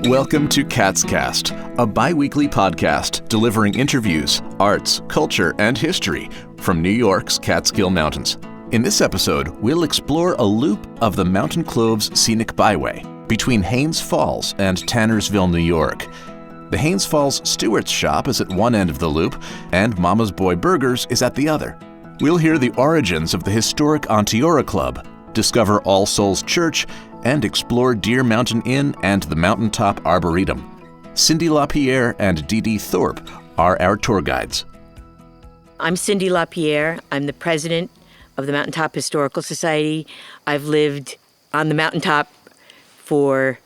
Welcome to Catscast, a bi-weekly podcast delivering interviews, arts, culture, and history from New York's Catskill Mountains. In this episode, we'll explore a loop of the Mountain Clove's scenic byway between Haines Falls and Tannersville, New York. The Haines Falls Stewart's Shop is at one end of the loop, and Mama's Boy Burgers is at the other. We'll hear the origins of the historic Onteora Club, discover All Souls Church, and explore Deer Mountain Inn and the Mountain Top Arboretum. Cyndi LaPierre and Dede Thorpe are our tour guides. I'm Cyndi LaPierre. I'm the president of the Mountain Top Historical Society. I've lived on the mountaintop for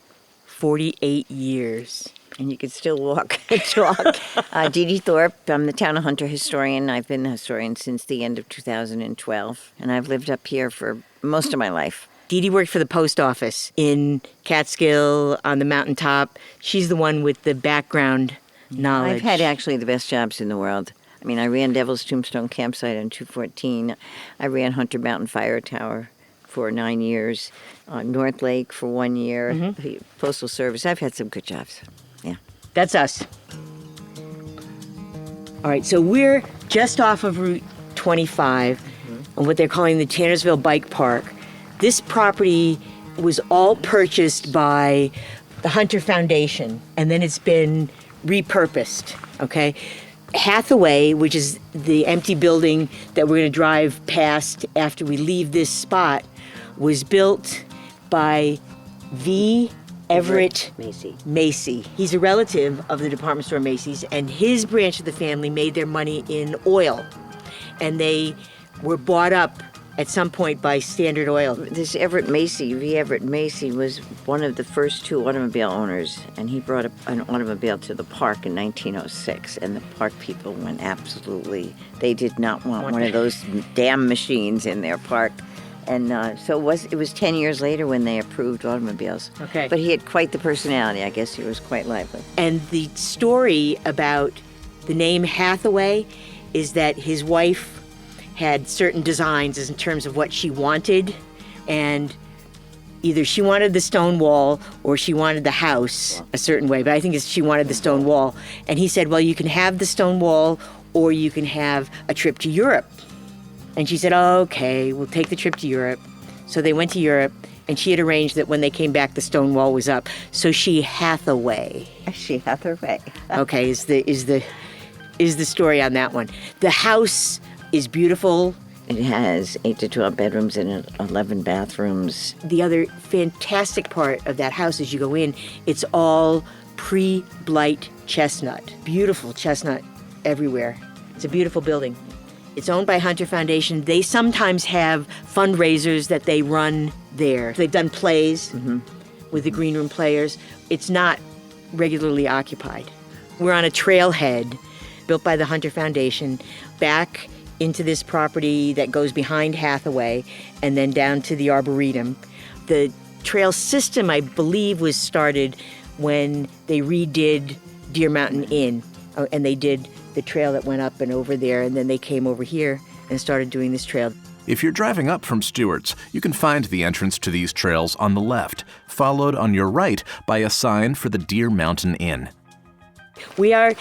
48 years. And you can still walk and talk. Dede Thorpe, I'm the Town of Hunter historian. I've been a historian since the end of 2012, and I've lived up here for most of my life. Dede worked for the post office in Catskill on the mountaintop. She's the one with the background knowledge. I've had actually the best jobs in the world. I mean, I ran Devil's Tombstone Campsite on 214. I ran Hunter Mountain Fire Tower for 9 years, North Lake for 1 year, the Postal Service. I've had some good jobs. Yeah. That's us. All right, so we're just off of Route 25 on what they're calling the Tannersville Bike Park. This property was all purchased by the Hunter Foundation, and then it's been repurposed, okay? Hathaway, which is the empty building that we're going to drive past after we leave this spot, was built by V. Everett Macy. He's a relative of the department store Macy's, and his branch of the family made their money in oil, and they were bought up at some point by Standard Oil. This Everett Macy, V. Everett Macy, was one of the first two automobile owners, and he brought an automobile to the park in 1906, and the park people went absolutely, they did not want one of those damn machines in their park. And so it was 10 years later when they approved automobiles. Okay. But he had quite the personality. I guess he was quite lively. And the story about the name Hathaway is that his wife had certain designs as in terms of what she wanted, and either she wanted the stone wall or she wanted the house a certain way, but I think she wanted the stone wall. And he said, well, you can have the stone wall or you can have a trip to Europe. And she said, oh, okay, we'll take the trip to Europe. So they went to Europe, and she had arranged that when they came back, the stone wall was up. So she Hathaway. She Hathaway. Okay, is the story on that one. The house is beautiful. It has 8 to 12 bedrooms and 11 bathrooms. The other fantastic part of that house as you go in, it's all pre-blight chestnut. Beautiful chestnut everywhere. It's a beautiful building. It's owned by Hunter Foundation. They sometimes have fundraisers that they run there. They've done plays with the Green Room Players. It's not regularly occupied. We're on a trailhead built by the Hunter Foundation back into this property that goes behind Hathaway and then down to the Arboretum. The trail system, I believe, was started when they redid Deer Mountain Inn, and they did the trail that went up and over there, and then they came over here and started doing this trail. If you're driving up from Stewart's, you can find the entrance to these trails on the left, followed on your right by a sign for the Deer Mountain Inn. We are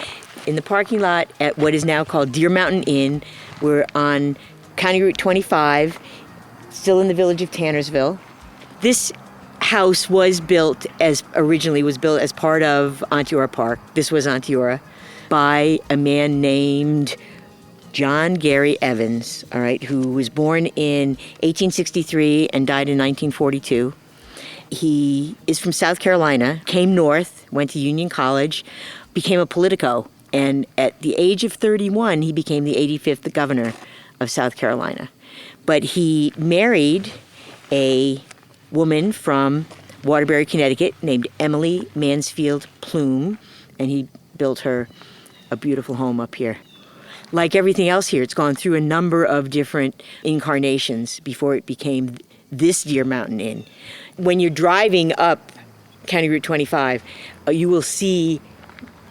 in the parking lot at what is now called Deer Mountain Inn. We're on County Route 25, still in the village of Tannersville. This house was built as part of Onteora Park. This was Onteora, by a man named John Gary Evans, all right, who was born in 1863 and died in 1942. He is from South Carolina, came north, went to Union College, became a politico, and at the age of 31, he became the 85th governor of South Carolina. But he married a woman from Waterbury, Connecticut, named Emily Mansfield Plume, and he built her a beautiful home up here. Like everything else here, it's gone through a number of different incarnations before it became this Deer Mountain Inn. When you're driving up County Route 25, you will see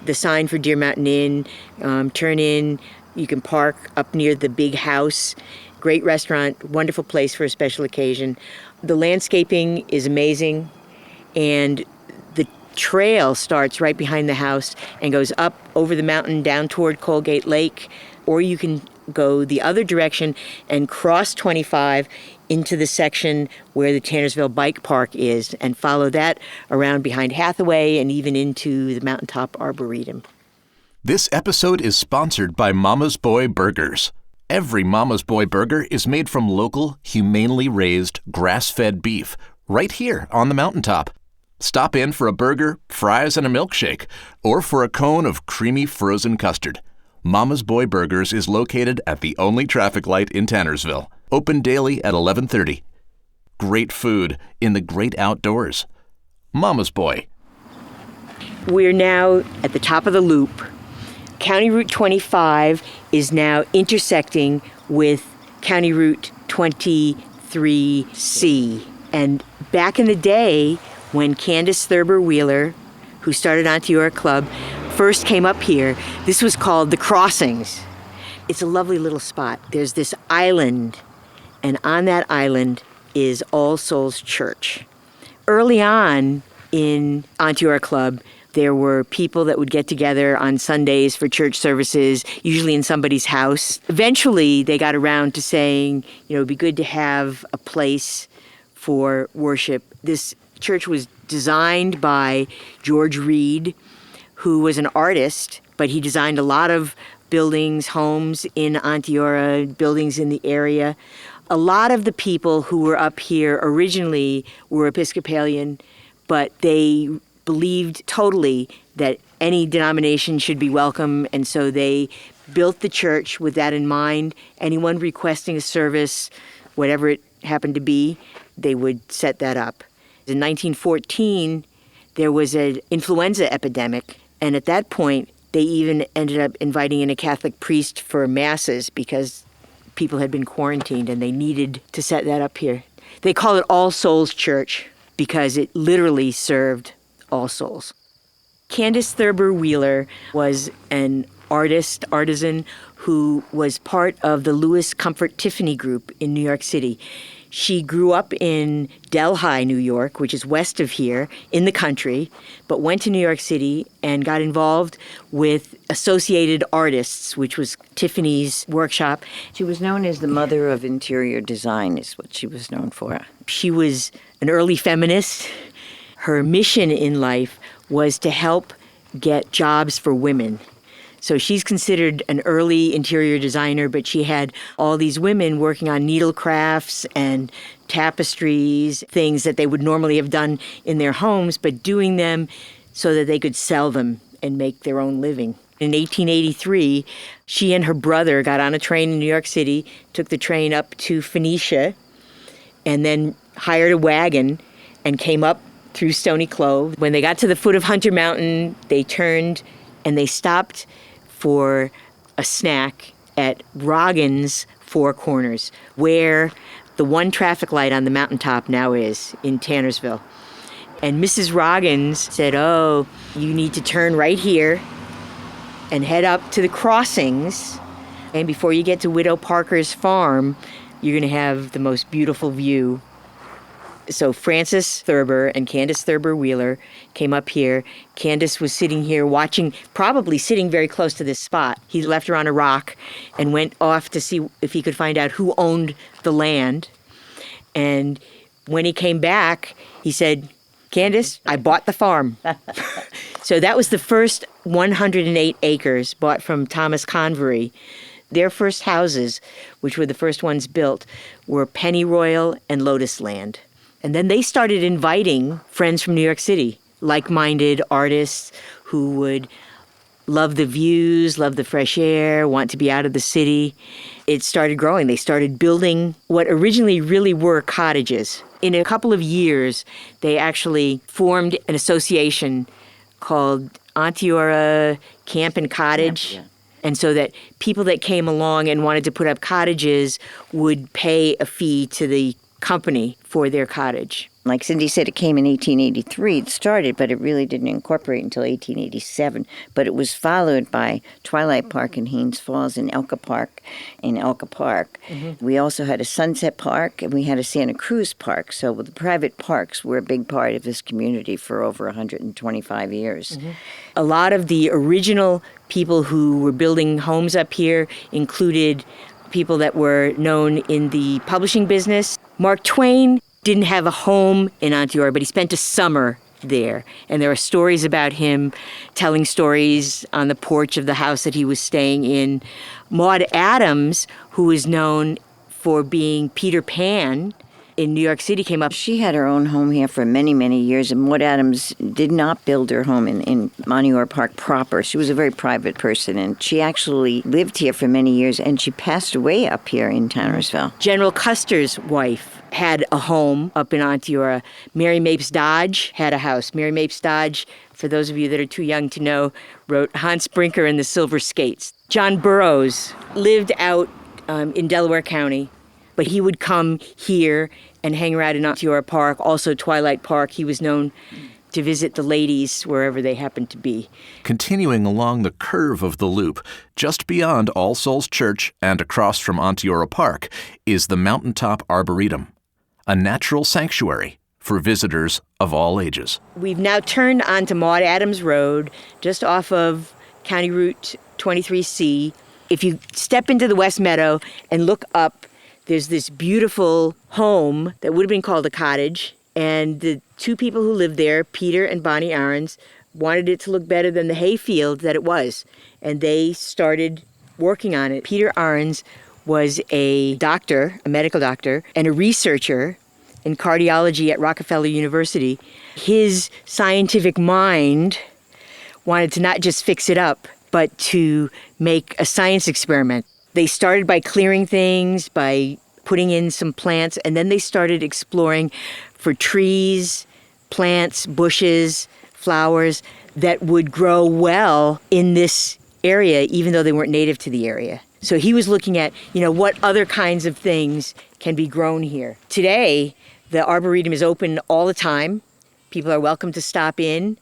the sign for Deer Mountain Inn. Turn in, you can park up near the big house. Great restaurant, wonderful place for a special occasion. The landscaping is amazing, and the trail starts right behind the house and goes up over the mountain down toward Colgate Lake, or you can go the other direction and cross 25 into the section where the Tannersville Bike Park is and follow that around behind Hathaway and even into the Mountain Top Arboretum. This episode is sponsored by Mama's Boy Burgers. Every Mama's Boy burger is made from local, humanely raised, grass-fed beef right here on the mountaintop. Stop in for a burger, fries, and a milkshake, or for a cone of creamy frozen custard. Mama's Boy Burgers is located at the only traffic light in Tannersville. Open daily at 11:30. Great food in the great outdoors. Mama's Boy. We're now at the top of the loop. County Route 25 is now intersecting with County Route 23C. And back in the day, when Candace Thurber Wheeler, who started Onteora Club, first came up here, this was called the Crossings. It's a lovely little spot. There's this island, and on that island is All Souls Church. Early on in Onteora Club, there were people that would get together on Sundays for church services, usually in somebody's house. Eventually, they got around to saying, it'd be good to have a place for worship. This church was designed by George Reed, who was an artist, but he designed a lot of buildings, homes in Onteora, buildings in the area. A lot of the people who were up here originally were Episcopalian, but they believed totally that any denomination should be welcome, and so they built the church with that in mind. Anyone requesting a service, whatever it happened to be, they would set that up. In 1914, there was an influenza epidemic, and at that point, they even ended up inviting in a Catholic priest for masses because people had been quarantined and they needed to set that up here. They call it All Souls Church because it literally served all souls. Candace Thurber Wheeler was an artisan who was part of the Louis Comfort Tiffany group in New York City. She grew up in Delhi, New York, which is west of here, in the country, but went to New York City and got involved with Associated Artists, which was Tiffany's workshop. She was known as the mother of interior design, is what she was known for. She was an early feminist. Her mission in life was to help get jobs for women. So she's considered an early interior designer, but she had all these women working on needle crafts and tapestries, things that they would normally have done in their homes, but doing them so that they could sell them and make their own living. In 1883, she and her brother got on a train in New York City, took the train up to Phoenicia, and then hired a wagon and came up through Stony Clove. When they got to the foot of Hunter Mountain, they turned and they stopped for a snack at Roggen's Four Corners, where the one traffic light on the mountaintop now is in Tannersville. And Mrs. Roggen's said, you need to turn right here and head up to the crossings. And before you get to Widow Parker's farm, you're going to have the most beautiful view. So Frances Thurber and Candace Thurber Wheeler came up here. Candace was sitting here watching, probably sitting very close to this spot. He left her on a rock and went off to see if he could find out who owned the land. And when he came back, he said, Candace, I bought the farm. So that was the first 108 acres bought from Thomas Convery. Their first houses, which were the first ones built, were Pennyroyal and Lotus Land. And then they started inviting friends from New York City, like-minded artists who would love the views, love the fresh air, want to be out of the city. It started growing. They started building what originally really were cottages. In a couple of years, they actually formed an association called Onteora Camp and Cottage. Yeah. And so that people that came along and wanted to put up cottages would pay a fee to the company for their cottage. Like Cyndi said, it came in 1883. It started, but it really didn't incorporate until 1887. But it was followed by Twilight Park in Haines Falls and Elka Park in Elka Park. Mm-hmm. We also had a Sunset Park, and we had a Santa Cruz Park. So the private parks were a big part of this community for over 125 years. Mm-hmm. A lot of the original people who were building homes up here included people that were known in the publishing business. Mark Twain didn't have a home in Onteora, but he spent a summer there. And there are stories about him telling stories on the porch of the house that he was staying in. Maude Adams, who is known for being Peter Pan in New York City, came up. She had her own home here for many, many years, and Maude Adams did not build her home in Onteora Park proper. She was a very private person, and she actually lived here for many years, and she passed away up here in Tannersville. General Custer's wife had a home up in Onteora. Mary Mapes Dodge had a house. Mary Mapes Dodge, for those of you that are too young to know, wrote Hans Brinker and the Silver Skates. John Burroughs lived out in Delaware County, but he would come here and hang around in Onteora Park, also Twilight Park. He was known to visit the ladies wherever they happened to be. Continuing along the curve of the loop, just beyond All Souls Church and across from Onteora Park, is the Mountain Top Arboretum, a natural sanctuary for visitors of all ages. We've now turned onto Maude Adams Road, just off of County Route 23C. If you step into the West Meadow and look up, there's this beautiful home that would have been called a cottage, and the two people who lived there, Peter and Bonnie Ahrens, wanted it to look better than the hayfield that it was, and they started working on it. Peter Ahrens was a doctor, a medical doctor, and a researcher in cardiology at Rockefeller University. His scientific mind wanted to not just fix it up, but to make a science experiment. They started by clearing things, by putting in some plants, and then they started exploring for trees, plants, bushes, flowers that would grow well in this area, even though they weren't native to the area. So he was looking at, what other kinds of things can be grown here. Today, the Arboretum is open all the time. People are welcome to stop in.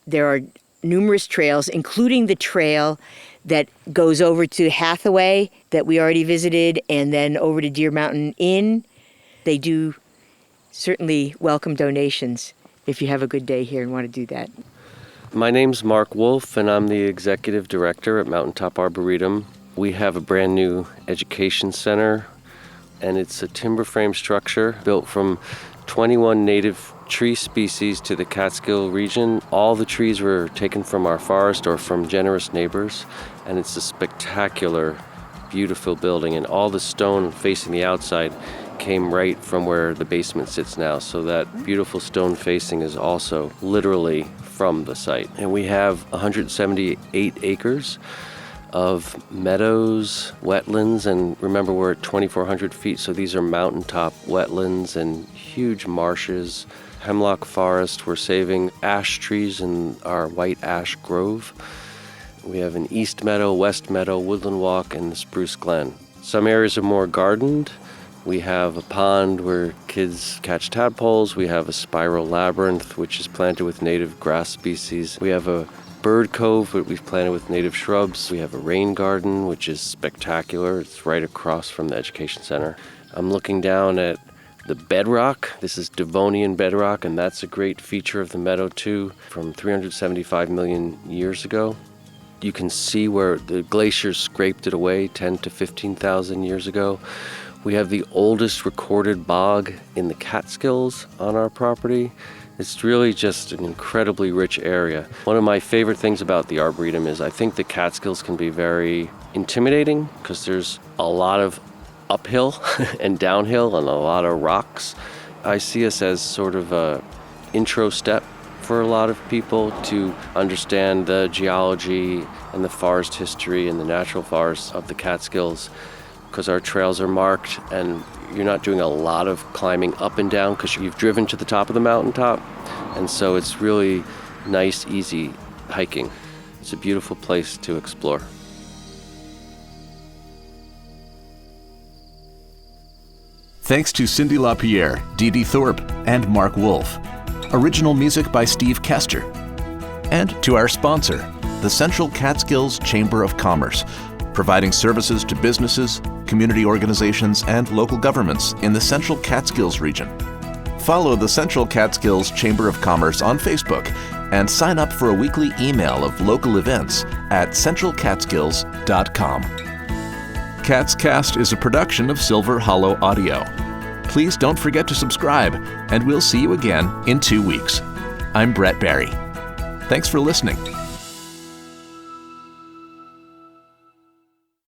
There are numerous trails, including the trail that goes over to Hathaway that we already visited, and then over to Deer Mountain Inn. They do certainly welcome donations if you have a good day here and want to do that. My name's Mark Wolf, and I'm the executive director at Mountain Top Arboretum. We have a brand new education center, and it's a timber frame structure built from 21 native tree species to the Catskill region. All the trees were taken from our forest or from generous neighbors, and it's a spectacular, beautiful building, and all the stone facing the outside came right from where the basement sits now, so that beautiful stone facing is also literally from the site. And we have 178 acres of meadows, wetlands, and remember we're at 2,400 feet, so these are mountaintop wetlands and huge marshes, hemlock forest. We're saving ash trees in our white ash grove. We have an east meadow, west meadow, woodland walk, and the spruce glen. Some areas are more gardened. We have a pond where kids catch tadpoles. We have a spiral labyrinth, which is planted with native grass species. We have a bird cove that we've planted with native shrubs. We have a rain garden, which is spectacular. It's right across from the education center. I'm looking down at the bedrock. This is Devonian bedrock, and that's a great feature of the meadow too, from 375 million years ago. You can see where the glaciers scraped it away 10 to 15,000 years ago. We have the oldest recorded bog in the Catskills on our property. It's really just an incredibly rich area. One of my favorite things about the Arboretum is I think the Catskills can be very intimidating because there's a lot of uphill and downhill and a lot of rocks. I see us as sort of a intro step for a lot of people to understand the geology and the forest history and the natural forests of the Catskills, because our trails are marked and you're not doing a lot of climbing up and down because you've driven to the top of the mountaintop, and so it's really nice, easy hiking. It's a beautiful place to explore. Thanks to Cyndi LaPierre, Dede Thorpe, and Mark Wolf. Original music by Steve Kester. And to our sponsor, the Central Catskills Chamber of Commerce, providing services to businesses, community organizations, and local governments in the Central Catskills region. Follow the Central Catskills Chamber of Commerce on Facebook and sign up for a weekly email of local events at centralcatskills.com. Catscast is a production of Silver Hollow Audio. Please don't forget to subscribe, and we'll see you again in 2 weeks. I'm Brett Barry. Thanks for listening.